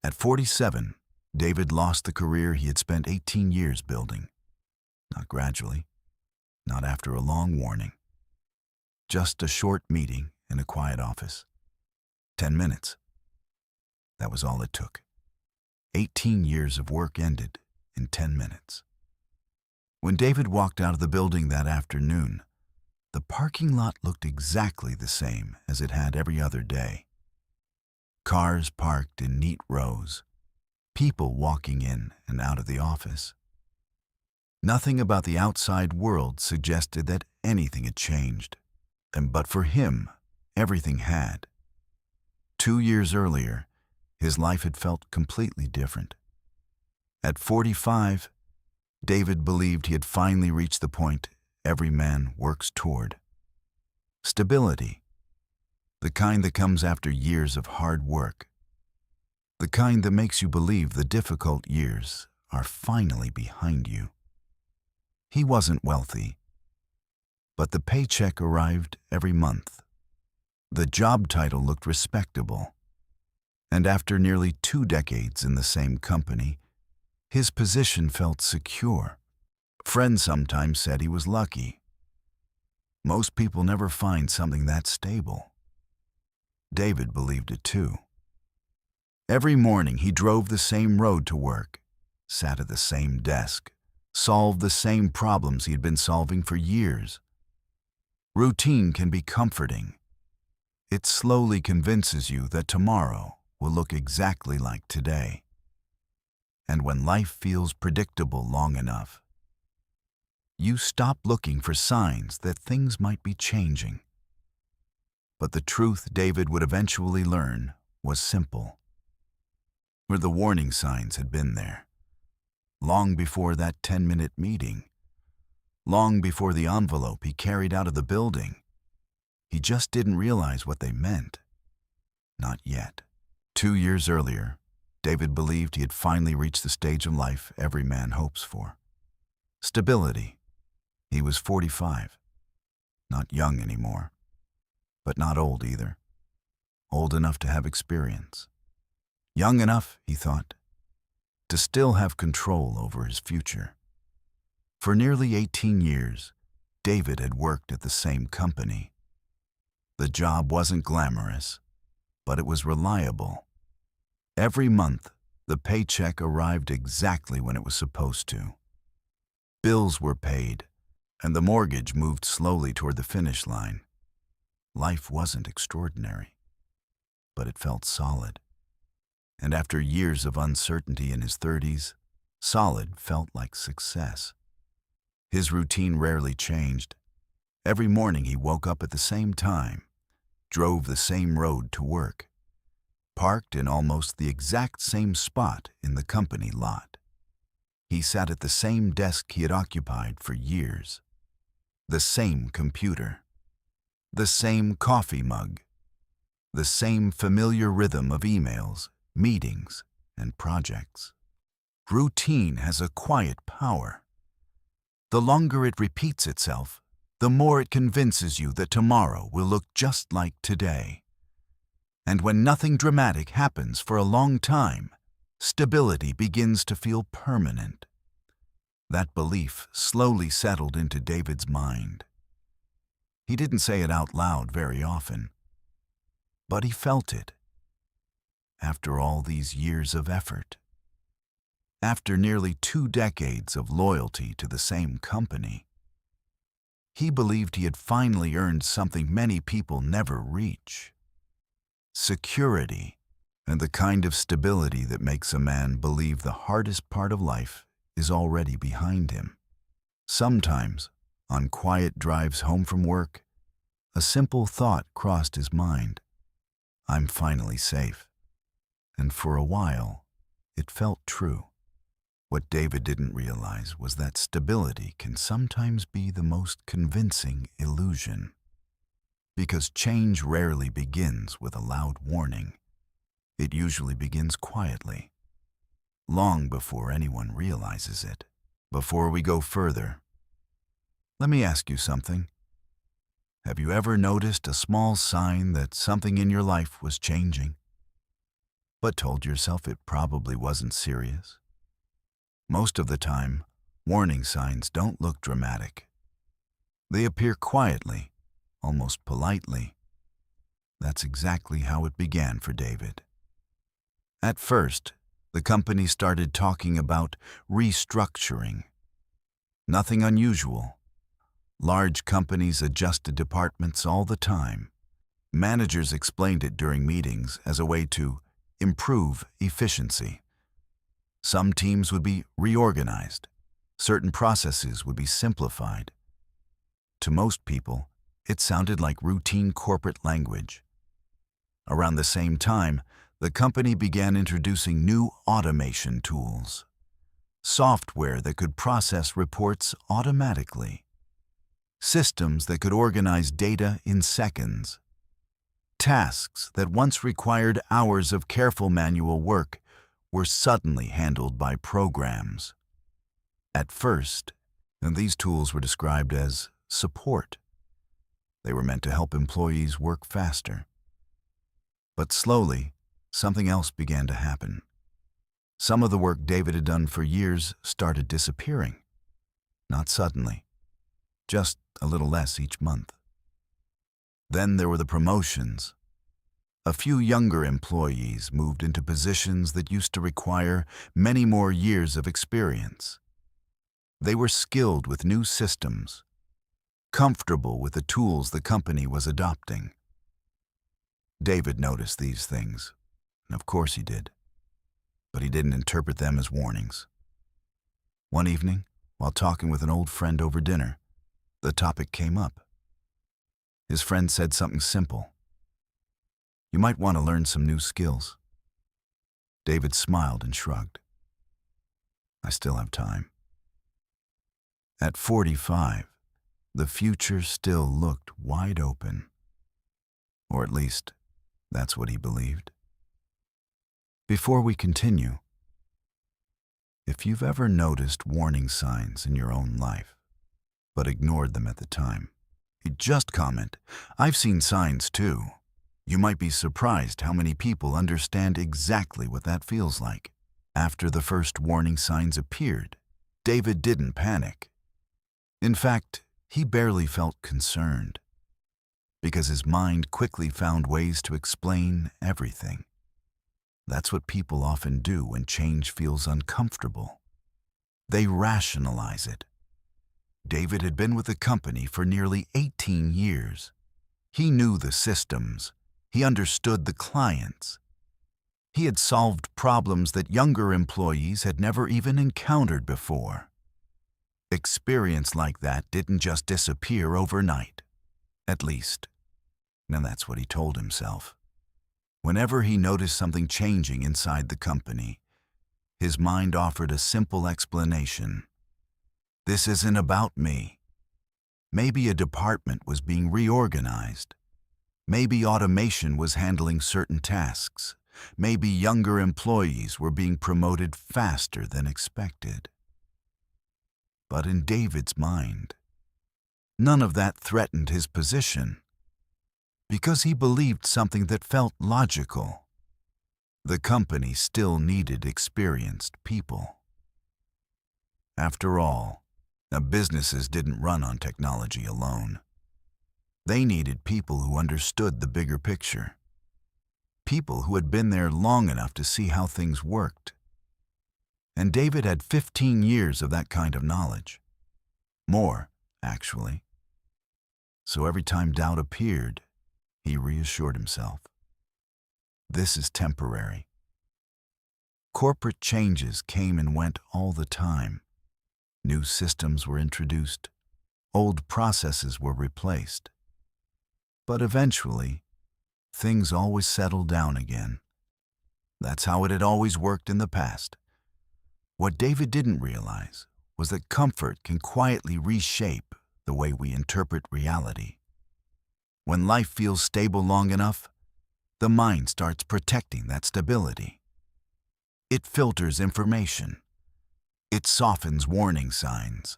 At 47, David lost the career he had spent 18 years building. Not gradually, not after a long warning. Just a short meeting in a quiet office. 10 minutes. That was all it took. 18 years of work ended in 10 minutes. When David walked out of the building that afternoon, the parking lot looked exactly the same as it had every other day. Cars parked in neat rows, people walking in and out of the office. Nothing about the outside world suggested that anything had changed, but for him, everything had. 2 years earlier, his life had felt completely different. At 45, David believed he had finally reached the point every man works toward. Stability, the kind that comes after years of hard work, the kind that makes you believe the difficult years are finally behind you. He wasn't wealthy, but the paycheck arrived every month. The job title looked respectable, and after nearly 2 decades in the same company, his position felt secure. Friends sometimes said he was lucky. Most people never find something that stable. David believed it too. Every morning he drove the same road to work, sat at the same desk, solved the same problems he had been solving for years. Routine can be comforting. It slowly convinces you that tomorrow will look exactly like today. And when life feels predictable long enough, you stop looking for signs that things might be changing. But the truth David would eventually learn was simple. Where the warning signs had been there, long before that 10-minute meeting, long before the envelope he carried out of the building. He just didn't realize what they meant. Not yet. 2 years earlier, David believed he had finally reached the stage of life every man hopes for. Stability. He was 45. Not young anymore, but not old either. Old enough to have experience. Young enough, he thought, to still have control over his future. For nearly 18 years, David had worked at the same company. The job wasn't glamorous, but it was reliable. Every month, the paycheck arrived exactly when it was supposed to. Bills were paid, and the mortgage moved slowly toward the finish line. Life wasn't extraordinary, but it felt solid. And after years of uncertainty in his 30s, solid felt like success. His routine rarely changed. Every morning he woke up at the same time, drove the same road to work, parked in almost the exact same spot in the company lot. He sat at the same desk he had occupied for years, the same computer, the same coffee mug, the same familiar rhythm of emails, meetings, and projects. Routine has a quiet power. The longer it repeats itself, the more it convinces you that tomorrow will look just like today. And when nothing dramatic happens for a long time, stability begins to feel permanent. That belief slowly settled into David's mind. He didn't say it out loud very often, but he felt it. After all these years of effort, after nearly 2 decades of loyalty to the same company, he believed he had finally earned something many people never reach: security, and the kind of stability that makes a man believe the hardest part of life is already behind him. Sometimes, on quiet drives home from work, a simple thought crossed his mind: I'm finally safe. And for a while, it felt true. What David didn't realize was that stability can sometimes be the most convincing illusion. Because change rarely begins with a loud warning. It usually begins quietly, long before anyone realizes it. Before we go further, let me ask you something. Have you ever noticed a small sign that something in your life was changing, but told yourself it probably wasn't serious. Most of the time, warning signs don't look dramatic. They appear quietly, almost politely. That's exactly how it began for David. At first, the company started talking about restructuring. Nothing unusual. Large companies adjusted departments all the time. Managers explained it during meetings as a way to improve efficiency. Some teams would be reorganized. Certain processes would be simplified. To most people, it sounded like routine corporate language. Around the same time, the company began introducing new automation tools. Software that could process reports automatically. Systems that could organize data in seconds. Tasks that once required hours of careful manual work were suddenly handled by programs. At first, these tools were described as support. They were meant to help employees work faster. But slowly, something else began to happen. Some of the work David had done for years started disappearing. Not suddenly, just a little less each month. Then there were the promotions. A few younger employees moved into positions that used to require many more years of experience. They were skilled with new systems, comfortable with the tools the company was adopting. David noticed these things, and of course he did, but he didn't interpret them as warnings. One evening, while talking with an old friend over dinner, the topic came up. His friend said something simple. "You might want to learn some new skills." David smiled and shrugged. "I still have time." At 45, the future still looked wide open. Or at least, that's what he believed. Before we continue, if you've ever noticed warning signs in your own life, but ignored them at the time, just comment, "I've seen signs too." You might be surprised how many people understand exactly what that feels like. After the first warning signs appeared, David didn't panic. In fact, he barely felt concerned, because his mind quickly found ways to explain everything. That's what people often do when change feels uncomfortable. They rationalize it. David had been with the company for nearly 18 years. He knew the systems. He understood the clients. He had solved problems that younger employees had never even encountered before. Experience like that didn't just disappear overnight. At least, and that's what he told himself. Whenever he noticed something changing inside the company, his mind offered a simple explanation. This isn't about me. Maybe a department was being reorganized. Maybe automation was handling certain tasks. Maybe younger employees were being promoted faster than expected. But in David's mind, none of that threatened his position, because he believed something that felt logical. The company still needed experienced people. After all, businesses didn't run on technology alone. They needed people who understood the bigger picture. People who had been there long enough to see how things worked. And David had 15 years of that kind of knowledge. More, actually. So every time doubt appeared, he reassured himself. This is temporary. Corporate changes came and went all the time. New systems were introduced. Old processes were replaced. But eventually, things always settled down again. That's how it had always worked in the past. What David didn't realize was that comfort can quietly reshape the way we interpret reality. When life feels stable long enough, the mind starts protecting that stability. It filters information. It softens warning signs.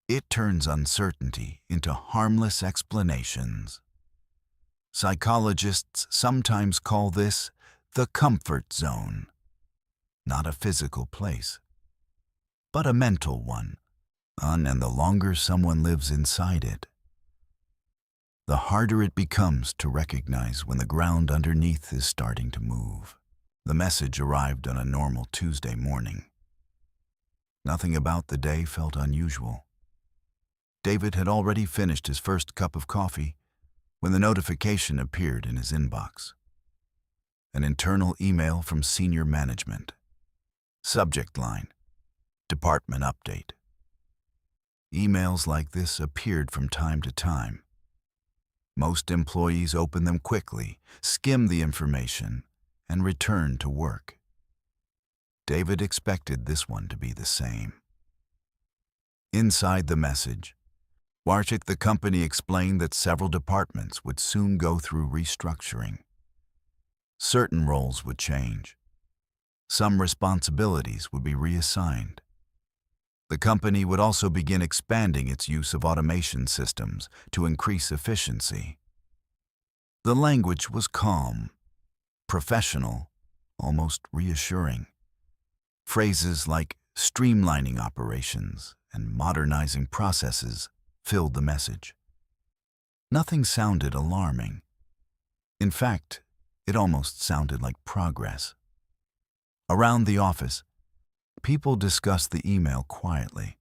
It turns uncertainty into harmless explanations. Psychologists sometimes call this The comfort zone. Not a physical place, but a mental one. And the longer someone lives inside it, the harder it becomes to recognize when the ground underneath is starting to move. The message arrived on a normal Tuesday morning. Nothing about the day felt unusual. David had already finished his first cup of coffee when the notification appeared in his inbox. An internal email from senior management. Subject line: Department Update. Emails like this appeared from time to time. Most employees open them quickly, skim the information, and return to work. David expected this one to be the same. Inside the message, Warchik, the company, explained that several departments would soon go through restructuring. Certain roles would change. Some responsibilities would be reassigned. The company would also begin expanding its use of automation systems to increase efficiency. The language was calm, professional, almost reassuring. Phrases like streamlining operations and modernizing processes filled the message. Nothing sounded alarming. In fact, it almost sounded like progress. Around the office, people discussed the email quietly.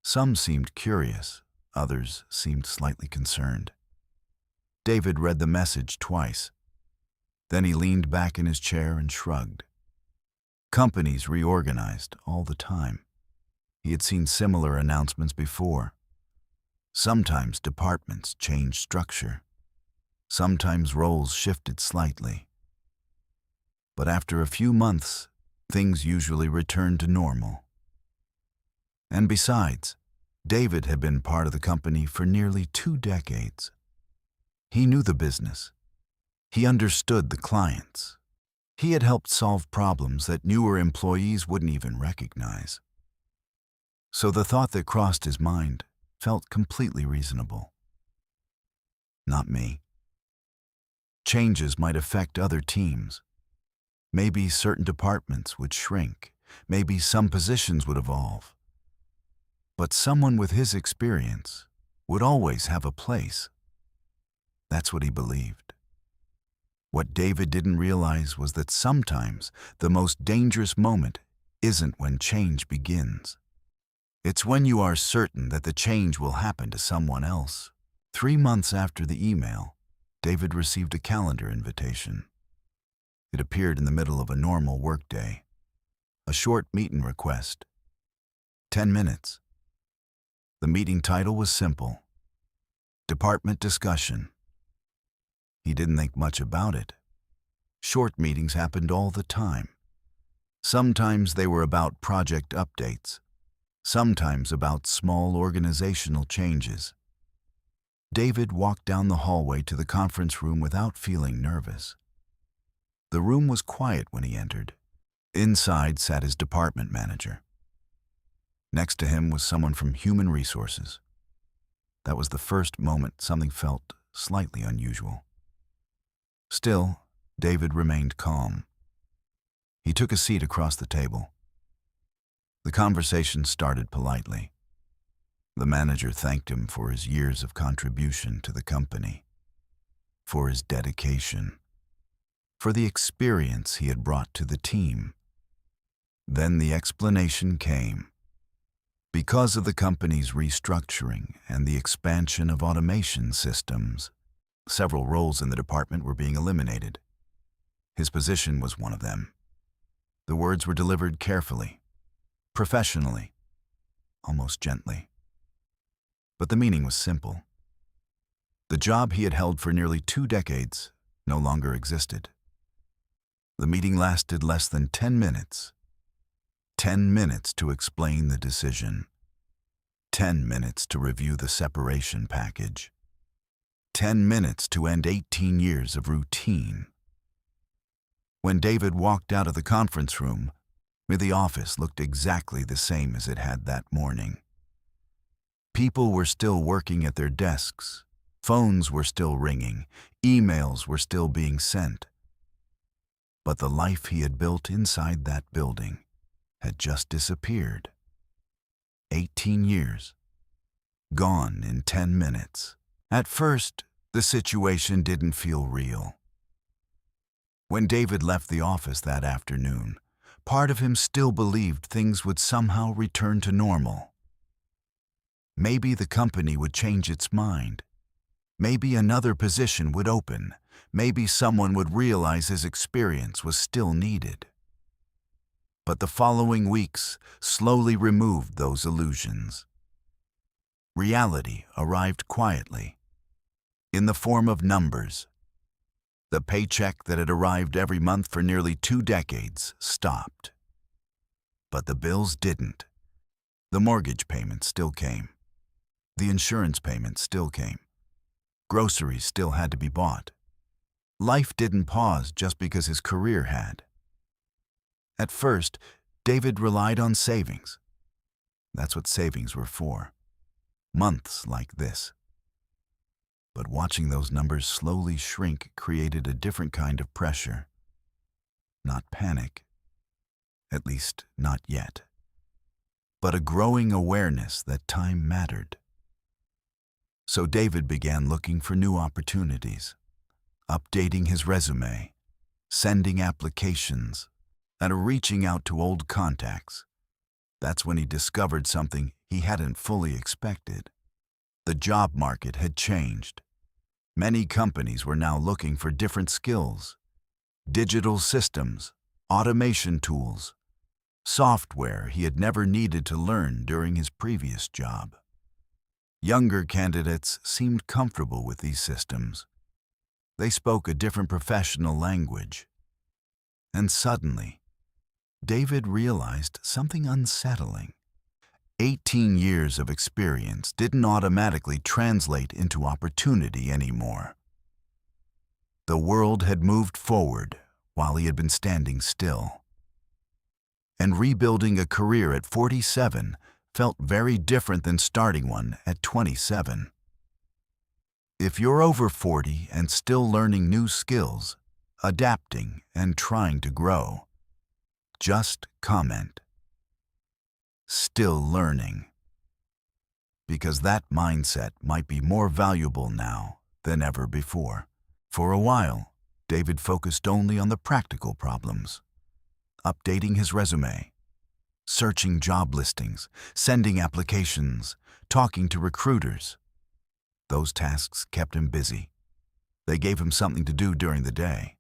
Some seemed curious, others seemed slightly concerned. David read the message twice. Then he leaned back in his chair and shrugged. Companies reorganized all the time. He had seen similar announcements before. Sometimes departments changed structure. Sometimes roles shifted slightly. But after a few months, things usually returned to normal. And besides, David had been part of the company for nearly 2 decades. He knew the business. He understood the clients. He had helped solve problems that newer employees wouldn't even recognize. So the thought that crossed his mind felt completely reasonable. Not me. Changes might affect other teams. Maybe certain departments would shrink. Maybe some positions would evolve. But someone with his experience would always have a place. That's what he believed. What David didn't realize was that sometimes the most dangerous moment isn't when change begins. It's when you are certain that the change will happen to someone else. 3 months after the email, David received a calendar invitation. It appeared in the middle of a normal workday. A short meeting request. 10 minutes. The meeting title was simple: Department Discussion. He didn't think much about it. Short meetings happened all the time. Sometimes they were about project updates. Sometimes about small organizational changes. David walked down the hallway to the conference room without feeling nervous. The room was quiet when he entered. Inside sat his department manager. Next to him was someone from Human Resources. That was the first moment something felt slightly unusual. Still, David remained calm. He took a seat across the table. The conversation started politely. The manager thanked him for his years of contribution to the company, for his dedication, for the experience he had brought to the team. Then the explanation came. Because of the company's restructuring and the expansion of automation systems, several roles in the department were being eliminated. His position was one of them. The words were delivered carefully, professionally, almost gently. But the meaning was simple. The job he had held for nearly 2 decades no longer existed. The meeting lasted less than 10 minutes. 10 minutes to explain the decision. 10 minutes to review the separation package. 10 minutes to end 18 years of routine. When David walked out of the conference room, the office looked exactly the same as it had that morning. People were still working at their desks. Phones were still ringing. Emails were still being sent. But the life he had built inside that building had just disappeared. 18 years, gone in 10 minutes. At first, the situation didn't feel real. When David left the office that afternoon, part of him still believed things would somehow return to normal. Maybe the company would change its mind. Maybe another position would open. Maybe someone would realize his experience was still needed. But the following weeks slowly removed those illusions. Reality arrived quietly, in the form of numbers. The paycheck that had arrived every month for nearly 2 decades stopped. But the bills didn't. The mortgage payment still came. The insurance payment still came. Groceries still had to be bought. Life didn't pause just because his career had. At first, David relied on savings. That's what savings were for. Months like this. But watching those numbers slowly shrink created a different kind of pressure. Not panic, at least not yet, but a growing awareness that time mattered. So David began looking for new opportunities, updating his resume, sending applications, and reaching out to old contacts. That's when he discovered something he hadn't fully expected. The job market had changed. Many companies were now looking for different skills: digital systems, automation tools, software he had never needed to learn during his previous job. Younger candidates seemed comfortable with these systems. They spoke a different professional language. And suddenly, David realized something unsettling. 18 years of experience didn't automatically translate into opportunity anymore. The world had moved forward while he had been standing still. And rebuilding a career at 47 felt very different than starting one at 27. If you're over 40 and still learning new skills, adapting and trying to grow, just comment, "Still learning," because that mindset might be more valuable now than ever before. For a while, David focused only on the practical problems: updating his resume, searching job listings, sending applications, talking to recruiters. Those tasks kept him busy. They gave him something to do during the day.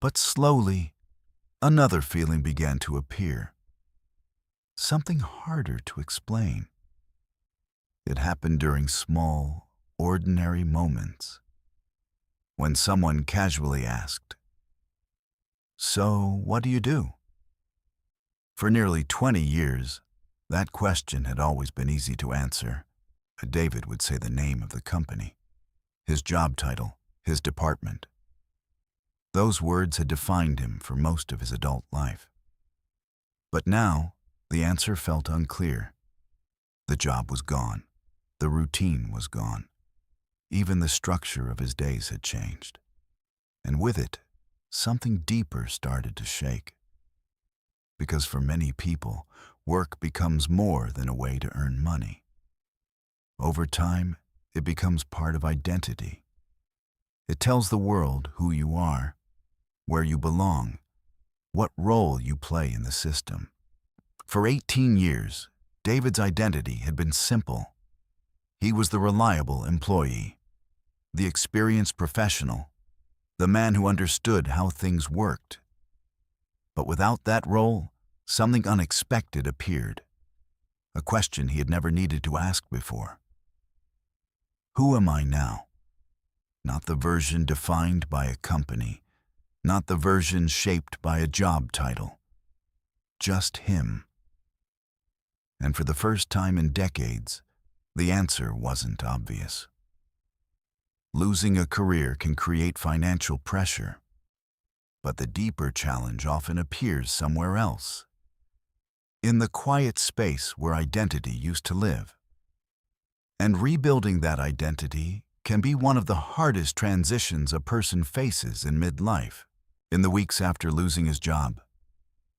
But slowly, another feeling began to appear. Something harder to explain. It happened during small, ordinary moments. When someone casually asked, "So, what do you do?" For nearly 20 years, that question had always been easy to answer. David would say the name of the company, his job title, his department. Those words had defined him for most of his adult life. But now, the answer felt unclear. The job was gone. The routine was gone. Even the structure of his days had changed. And with it, something deeper started to shake. Because for many people, work becomes more than a way to earn money. Over time, it becomes part of identity. It tells the world who you are, where you belong, what role you play in the system. For 18 years, David's identity had been simple. He was the reliable employee, the experienced professional, the man who understood how things worked. But without that role, something unexpected appeared, a question he had never needed to ask before. Who am I now? Not the version defined by a company, not the version shaped by a job title. Just him. And for the first time in decades, the answer wasn't obvious. Losing a career can create financial pressure, but the deeper challenge often appears somewhere else, in the quiet space where identity used to live. And rebuilding that identity can be one of the hardest transitions a person faces in midlife. In the weeks after losing his job,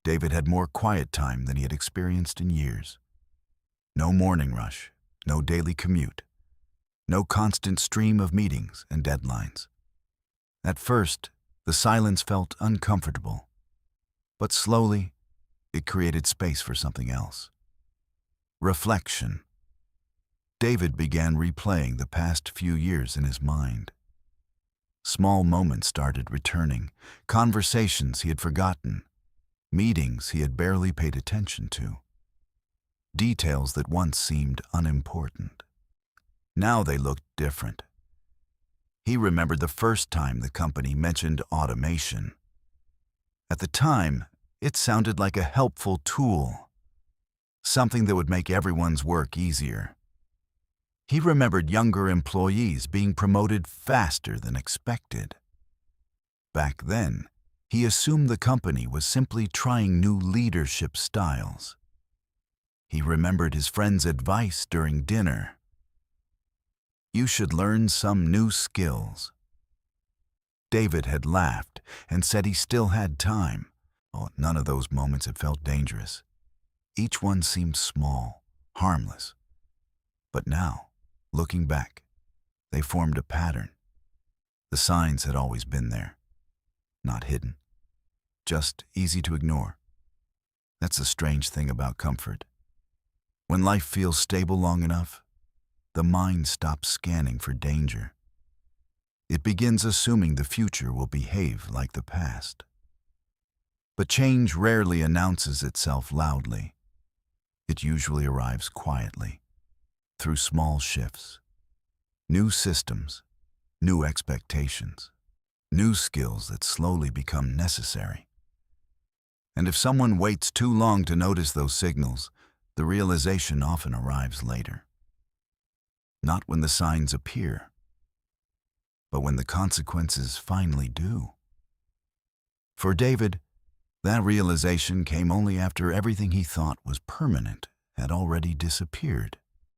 David had more quiet time than he had experienced in years. No morning rush, no daily commute, no constant stream of meetings and deadlines. At first, the silence felt uncomfortable, but slowly, it created space for something else. Reflection. David began replaying the past few years in his mind. Small moments started returning, conversations he had forgotten, meetings he had barely paid attention to. Details that once seemed unimportant. Now they looked different. He remembered the first time the company mentioned automation. At the time, it sounded like a helpful tool, something that would make everyone's work easier. He remembered younger employees being promoted faster than expected. Back then, he assumed the company was simply trying new leadership styles. He remembered his friend's advice during dinner. You should learn some new skills. David had laughed and said he still had time. Oh, none of those moments had felt dangerous. Each one seemed small, harmless. But now, looking back, they formed a pattern. The signs had always been there, not hidden, just easy to ignore. That's the strange thing about comfort. When life feels stable long enough, the mind stops scanning for danger. It begins assuming the future will behave like the past. But change rarely announces itself loudly. It usually arrives quietly, through small shifts. New systems, new expectations, new skills that slowly become necessary. And if someone waits too long to notice those signals, the realization often arrives later. Not when the signs appear, but when the consequences finally do. For David, that realization came only after everything he thought was permanent had already disappeared.